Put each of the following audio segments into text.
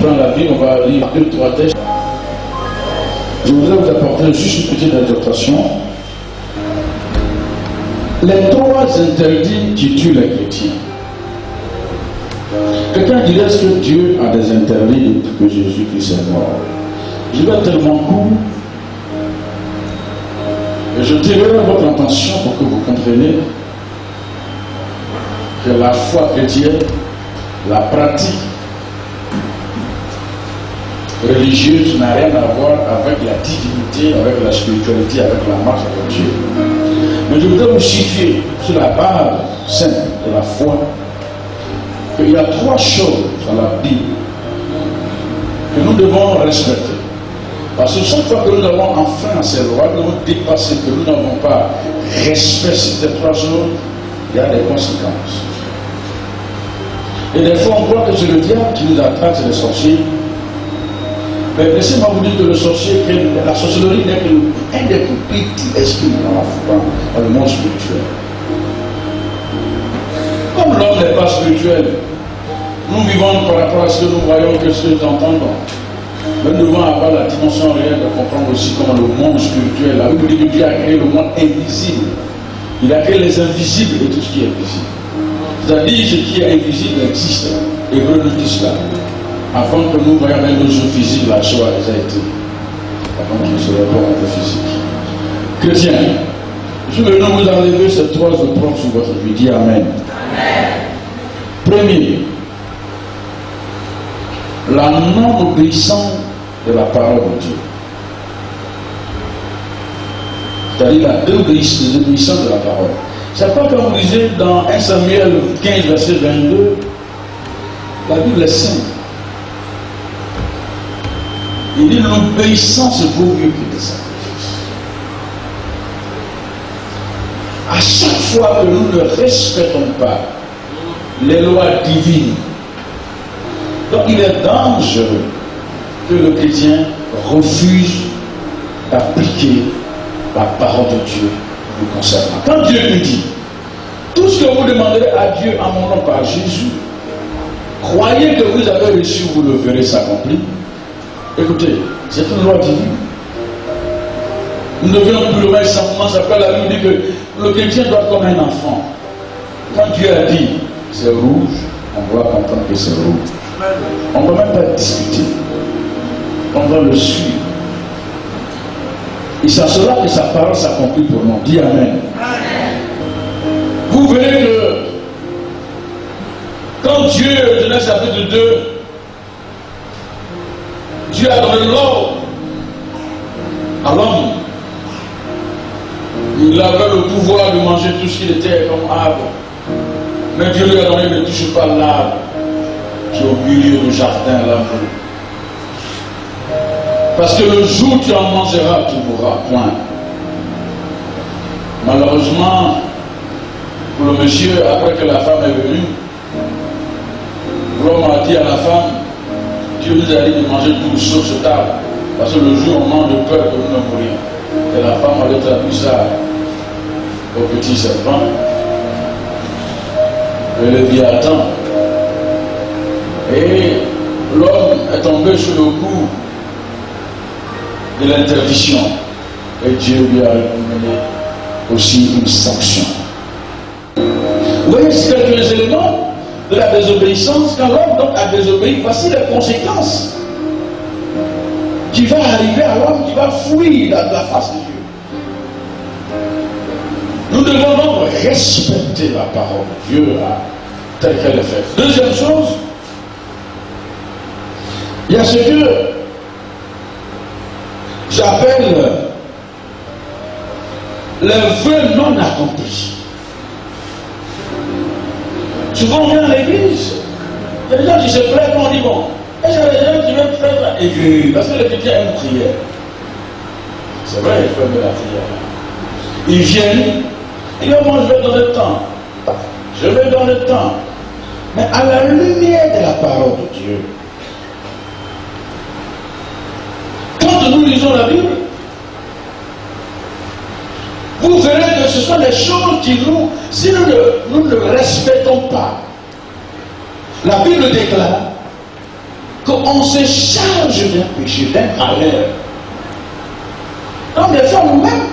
prends la Bible, on va lire 2-3 textes. Je voudrais vous apporter juste une petite exhortation. Les 3 interdits qui tuent les chrétiens. Quelqu'un dirait, est-ce que Dieu a des interdits depuis que Jésus-Christ est mort? Je vais tellement court et je tirerai votre attention pour que vous compreniez que la foi chrétienne, la pratique religieuse n'a rien à voir avec la divinité, avec la spiritualité, avec la marche avec Dieu. Mais je voudrais vous situer sur la base simple de la foi qu'il y a 3 choses dans la Bible que nous devons respecter. Parce que chaque fois que nous avons enfreint ces lois, nous devons dépasser, que nous n'avons pas respecté ces 3 choses, il y a des conséquences. Et des fois on croit que c'est le diable qui nous attaque, c'est les sorciers. Mais laissez-moi vous dire que le sorcier, la sorcellerie n'est qu'un des plus petits esprits dans le monde spirituel. Comme l'homme n'est pas spirituel, nous vivons par rapport à ce que nous voyons, que ce que nous entendons. Mais nous devons avoir la dimension réelle de comprendre aussi comment le monde spirituel, la Bible dit que Dieu a créé le monde invisible. Il a créé les invisibles et tout ce qui est visible. C'est-à-dire ce qui est invisible existe. Hébreux nous dit cela. Avant que nous voyions avec nos yeux physiques, la chose a déjà été. Avant qu'il ne se répond à la physique. Chrétiens, je veux vous enlever ces 3 opprobles sur votre vie. Dis Amen. Amen. Premier, la non-obéissance de la parole de Dieu. C'est-à-dire la désobéissance de la parole. C'est pas comme vous lisez dans 1 Samuel 15, verset 22, la Bible est simple. Il dit l'obéissance vaut mieux que les sacrifices. À chaque fois que nous ne respectons pas les lois divines, donc il est dangereux que le chrétien refuse d'appliquer la parole de Dieu nous concernant. Quand Dieu nous dit, tout ce que vous demanderez à Dieu en mon nom par Jésus, croyez que vous avez reçu, vous le verrez s'accomplir. Écoutez, c'est une loi divine. Nous devions plus loin simplement, ça fait la Bible dit que le chrétien doit être comme un enfant. Quand Dieu a dit c'est rouge, on doit comprendre que c'est rouge. On ne peut même pas discuter. On doit le suivre. Et c'est cela que sa parole s'accomplit pour nous. Dis Amen. Vous verrez que quand Dieu, Genèse chapitre 2, Dieu a donné l'ordre à l'homme. Il avait le pouvoir de manger tout ce qu'il était comme arbre. Mais Dieu lui a donné, ne touche pas l'arbre qui est au milieu du jardin là. Parce que le jour où tu en mangeras, tu mourras. Point. Malheureusement, pour le monsieur, après que la femme est venue, l'homme a dit à la femme, Dieu nous a dit de manger tout sauf ce table. Parce que le jour où on mange de peur que nous ne mourions. Et la femme avait traduit ça au petit serpent. Et le Léviathan. Et l'homme est tombé sur le coup de l'interdiction. Et Dieu lui a recommandé aussi une sanction. Vous voyez, c'est quelques éléments de la désobéissance. Quand l'homme donc a désobéi, voici les conséquences qui va arriver à l'homme qui va fuir la face de Dieu. Nous devons donc respecter la parole de Dieu telle qu'elle est faite. Deuxième chose, il y a ce que j'appelle les vœux non accomplis. Souvent on vient à l'église, il y a des gens qui se plaignent, on dit bon, et il y a des gens qui viennent faire la église, parce que les chrétiens aiment prier. C'est vrai, il faut aimer la prière. Ils viennent, et là, moi je vais donner le temps. Je vais donner le temps. Mais à la lumière de la parole de Dieu, quand nous lisons la Bible, vous verrez que ce sont des choses qui nous, si nous ne respectons pas, la Bible déclare qu'on se charge d'un péché, d'un malheur. Donc des fois nous-mêmes,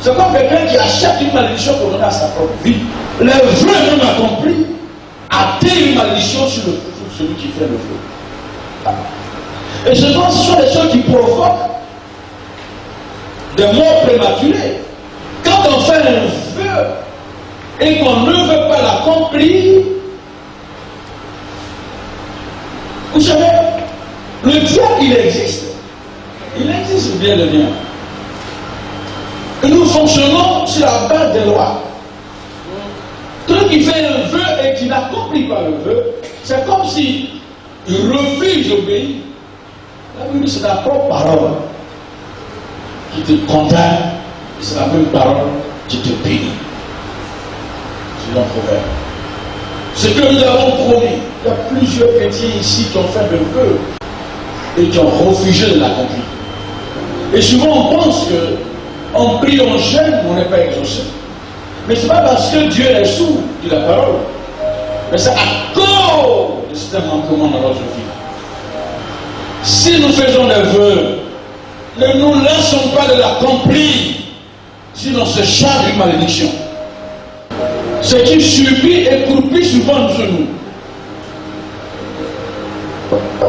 c'est comme quelqu'un qui achète une malédiction pour donner à sa propre vie. Le vœu non accompli attire une malédiction sur celui qui fait le vœu. Et je pense que ce sont les choses qui provoquent des morts prématurées. Quand on fait un vœu et qu'on ne veut pas l'accomplir, vous savez, le diable, il existe. Il existe bien le bien. Et nous fonctionnons sur la base des lois. Celui qui fait un vœu et qui n'accomplit pas le vœu, c'est comme si il refuse d'obéir. La Bible dit c'est la propre parole qui te condamne, c'est la même parole qui te bénit. C'est un proverbe. Ce que nous avons promis, il y a plusieurs chrétiens ici qui ont fait le vœu et qui ont refusé de l'accomplir. Et souvent on pense que en priant, on jeûne, on n'est pas exaucé. Mais ce n'est pas parce que Dieu est sourd de la parole, mais c'est à cause de ce manquement dans notre vie. Si nous faisons des vœux, ne nous laissons pas de l'accomplir, sinon c'est charge une malédiction. Ce qui subit et croupit souvent sur nous,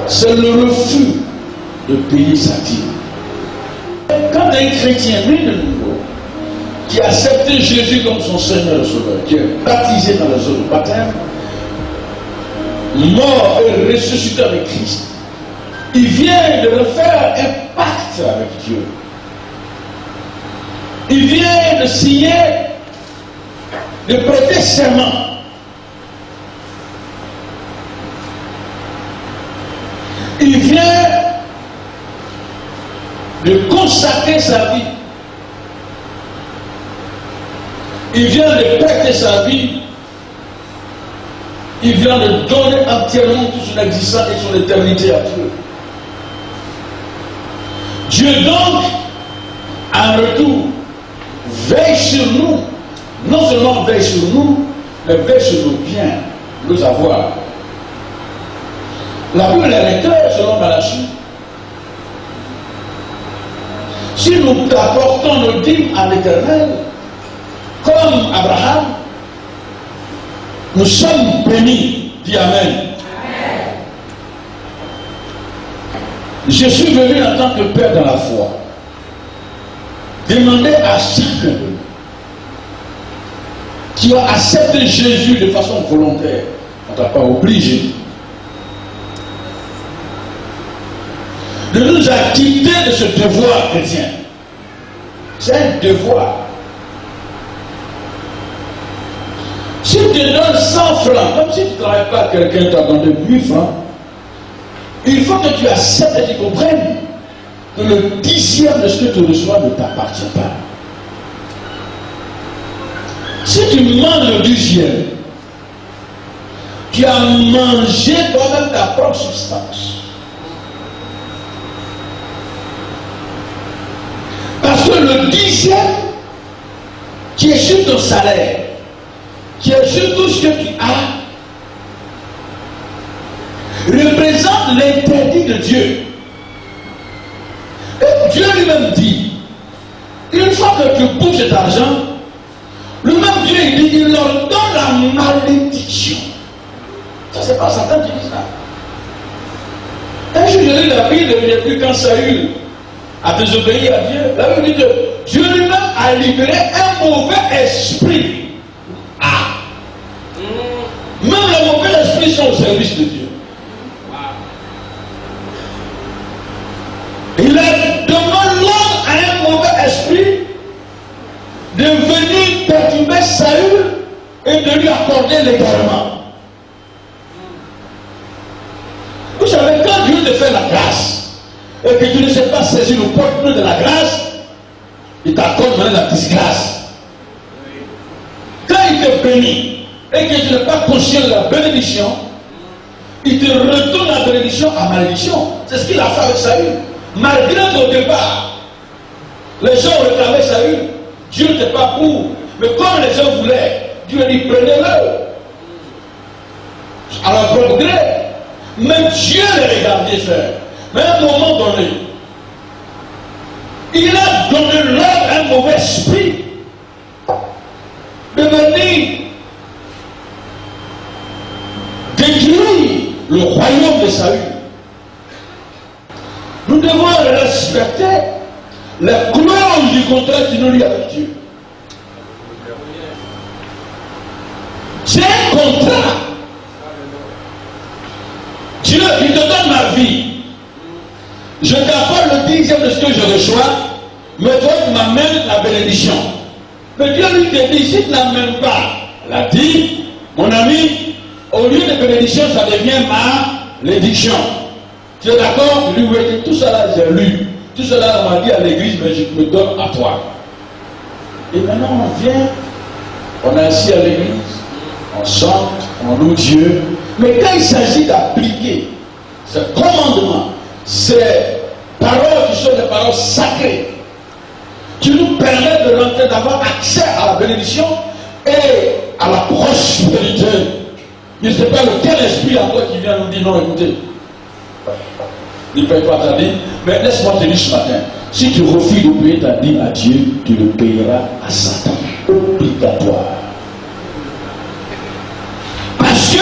c'est le refus de payer sa dîme. Quand un chrétien né de nouveau, qui a accepté Jésus comme son Seigneur et Sauveur, qui est baptisé dans les eaux du baptême, mort et ressuscité avec Christ, il vient de refaire un pacte avec Dieu. Il vient de signer, de prêter serment. Il vient de consacrer sa vie. Il vient de prêter sa vie. Il vient de donner entièrement toute son existence et son éternité à Dieu. Dieu donc, en retour, veille sur nous. Non seulement veille sur nous, mais veille sur nos biens, nos avoirs. La Bible est lecteur selon Malachie. Si nous apportons nos dîmes à l'Éternel, comme Abraham, nous sommes bénis. Dis Amen. Amen. Je suis venu en tant que père dans la foi demander à chacun de nous qui a accepté Jésus de façon volontaire, on ne t'a pas obligé, de nous acquitter de ce devoir chrétien. C'est un devoir. Si tu te donnes 100 francs, comme si tu ne travailles pas, quelqu'un t'a donné 8 francs, il faut que tu acceptes et tu comprennes que le 10e de ce que tu reçois ne t'appartient pas. Si tu manges le 10e, tu as mangé toi-même ta propre substance. Parce que le 10e qui est sur ton salaire, qui est sur tout ce que tu as, représente l'interdit de Dieu. Et Dieu lui-même dit, une fois que tu bouges cet argent, lui-même Dieu il dit, il leur donne la malédiction. Ça c'est pas Satan qui dit ça. Un jour je lis la Bible et puis quand Saül a désobéi à Dieu, la Bible dit que Dieu lui-même a libéré un mauvais esprit. Ah! Même les mauvais esprits sont au service de Dieu. Il demande l'ordre à un mauvais esprit de venir perturber Saül et de lui accorder l'égarement. Vous savez, quand Dieu te fait la grâce et que tu ne sais pas saisir le porte-monnaie de la grâce, il t'accorde maintenant la disgrâce. Quand il te bénit et que tu n'es pas conscient de la bénédiction, il te retourne la bénédiction à malédiction. C'est ce qu'il a fait avec Saül. Malgré qu'au départ, les gens réclamaient Saül, Dieu n'était pas pour, mais comme les gens voulaient, Dieu dit prenez-le. À leur propre gré. Mais Dieu les regardait faire. Mais à un moment donné, il a donné l'ordre à un mauvais esprit de venir détruire le royaume de Saül. Nous devons respecter les clauses du contrat qui nous lie avec Dieu. C'est un contrat. Dieu, il te donne ma vie. Je t'apporte le 10e de ce que je reçois, mais toi tu m'amènes la bénédiction. Mais Dieu lui te dit, si tu n'amènes pas la dîme, mon ami, au lieu de bénédiction, ça devient malédiction. Tu es d'accord? Je lui ai dit, tout cela j'ai lu. Tout cela on m'a dit à l'église, mais je me donne à toi. Et maintenant on vient, on est assis à l'église, on chante, on loue Dieu. Mais quand il s'agit d'appliquer ce commandement, ces paroles qui sont des paroles sacrées, qui nous permettent de rentrer, d'avoir accès à la bénédiction et à la prospérité. Je ne sais pas lequel esprit à toi qui vient nous dire non, écoutez, ne paye pas ta dîme, mais laisse-moi te dire ce matin, si tu refuses de payer ta dîme à Dieu, tu le payeras à Satan. Obligatoire. Parce que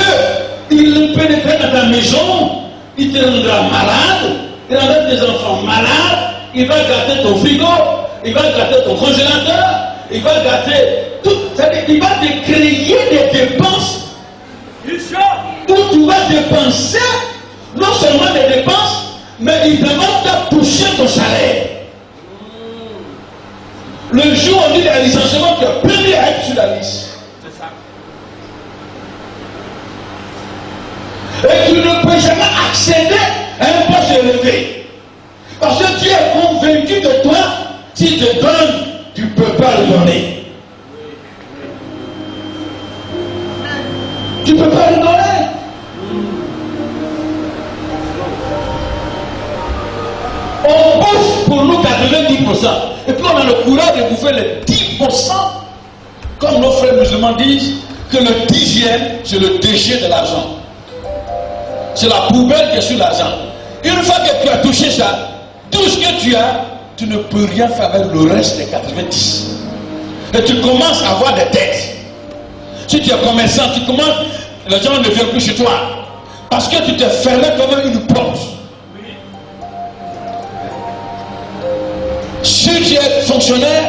il pénétrer dans ta maison, il te rendra malade, il rendra tes enfants malades, il va gâter ton frigo, il va gâter ton congélateur, il va gâter tout. C'est-à-dire qu'il va te créer des dépenses où tu vas dépenser non seulement des dépenses, mais il demande de toucher ton salaire. Le jour où on dit les licenciements, tu es premier à être sur la liste. Et tu ne peux jamais accéder à un poste élevé. Parce que tu es convaincu de toi, s'il te donne, tu ne peux pas le donner. Tu ne peux pas le donner. On bouffe pour nous 90%. Et puis on a le courage de bouffer les 10%. Comme nos frères musulmans disent, que le 10e, c'est le déchet de l'argent. C'est la poubelle qui est sur l'argent. Une fois que tu as touché ça, tout ce que tu as, tu ne peux rien faire avec le reste des 90. Et tu commences à avoir des dettes. Si tu es commerçant, tu commences, les gens ne viennent plus chez toi. Parce que tu t'es fermé comme une porte. Si tu es fonctionnaire,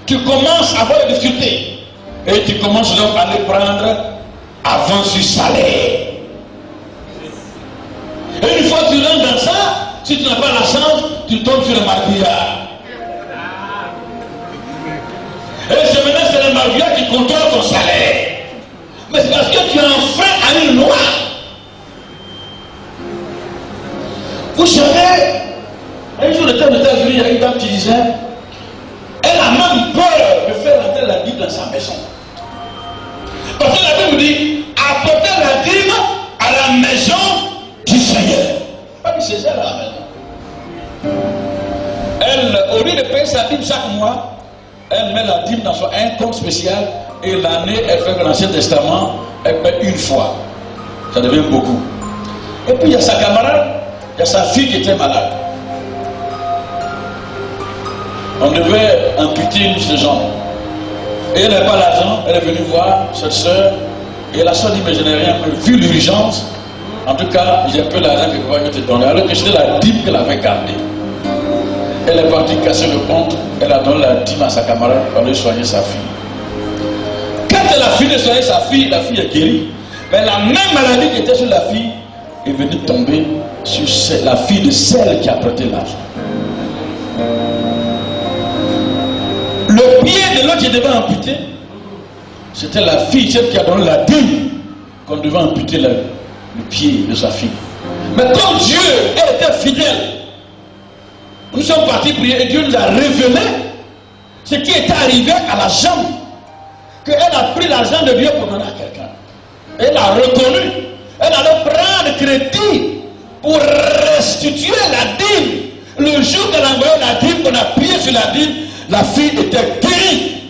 tu commences à avoir des difficultés. Et tu commences donc à les prendre avance du salaire. Et une fois que tu rentres dans ça, si tu n'as pas la chance, tu tombes sur le marguillard. Et c'est maintenant c'est le marguillard qui contrôle ton salaire. Mais c'est parce que tu as enfreint à une loi. Vous savez, un jour j'étais aux États-Unis, il y a une dame qui disait, elle a même peur de faire entrer la Bible dans sa maison. Parce que la Bible dit, apportez la Bible à la maison du Seigneur. Pas du César à la maison. Elle, au lieu de payer sa dîme chaque mois, elle met la dîme dans un compte spécial et l'année, elle fait que l'Ancien Testament, elle paie une fois. Ça devient beaucoup. Et puis il y a sa camarade, il y a sa fille qui était malade. On devait amputer une de ces gens. Et elle n'avait pas l'argent, elle est venue voir cette soeur. Et la soeur dit, mais je n'ai rien, mais vu l'urgence, en tout cas, j'ai un peu l'argent que je vais te donner. Alors que c'était la dîme qu'elle avait gardée. Elle est partie casser le compte, elle a donné la dîme à sa camarade pour aller soigner sa fille. Quand elle a fini de soigner sa fille, la fille est guérie. Mais la même maladie qui était sur la fille est venue tomber sur la fille de celle qui a prêté l'argent. Le pied de l'autre qui devait amputer, c'était la fille, celle qui a donné la dîme, qu'on devait amputer le pied de sa fille. Mais comme Dieu était fidèle, nous sommes partis prier et Dieu nous a révélé ce qui était arrivé à la jambe. Qu'elle a pris l'argent de Dieu pour donner à quelqu'un. Elle a reconnu. Elle allait prendre crédit pour restituer la dîme. Le jour qu'elle a envoyé la dîme, qu'on a prié sur la dîme, la fille était guérie.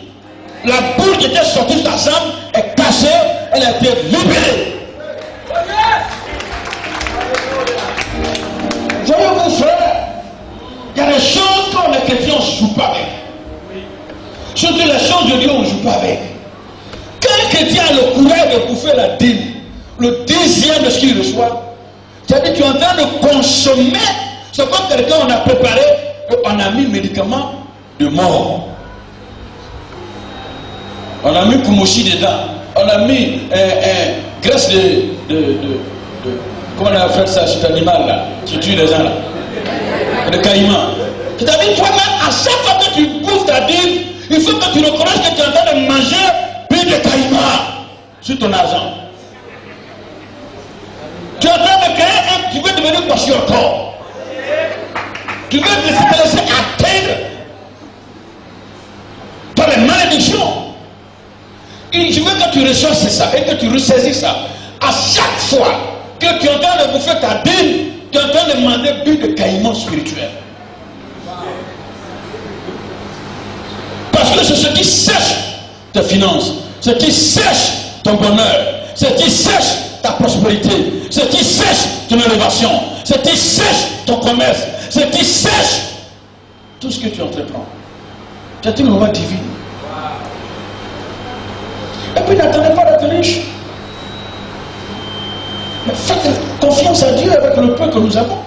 La boule qui était sortie de sa jambe est cachée. Elle a été libérée. joue pas avec. Surtout les choses de Dieu, on ne joue pas avec. Quand un chrétien a le courage de bouffer la dîme, le dixième de ce qu'il reçoit, c'est-à-dire tu es en train de consommer ce que quelqu'un on a préparé, on a mis médicaments de mort. On a mis Kumoshi dedans. On a mis graisse comment on a fait ça, cet animal là, qui tue les gens là. Le caïman. C'est-à-dire toi-même, à chaque fois que tu bouffes ta dîme, il faut que tu reconnaisses que tu es en train de manger plus de caïman sur ton argent. Tu es en train de créer tu veux devenir passionnaire. Tu veux te laisser atteindre par les malédictions. Et je veux que tu reçoives ça et que tu ressaisis ça. À chaque fois que tu es en train de bouffer ta dîme, tu es en train de demander but de caïman spirituel. Parce que c'est ce qui sèche tes finances, ce qui sèche ton bonheur, ce qui sèche ta prospérité, ce qui sèche ton élévation, ce qui sèche ton commerce, ce qui sèche tout ce que tu entreprends. C'est une loi divine. Et puis n'attendez pas d'être riche. Mais faites confiance à Dieu avec le peu que nous avons.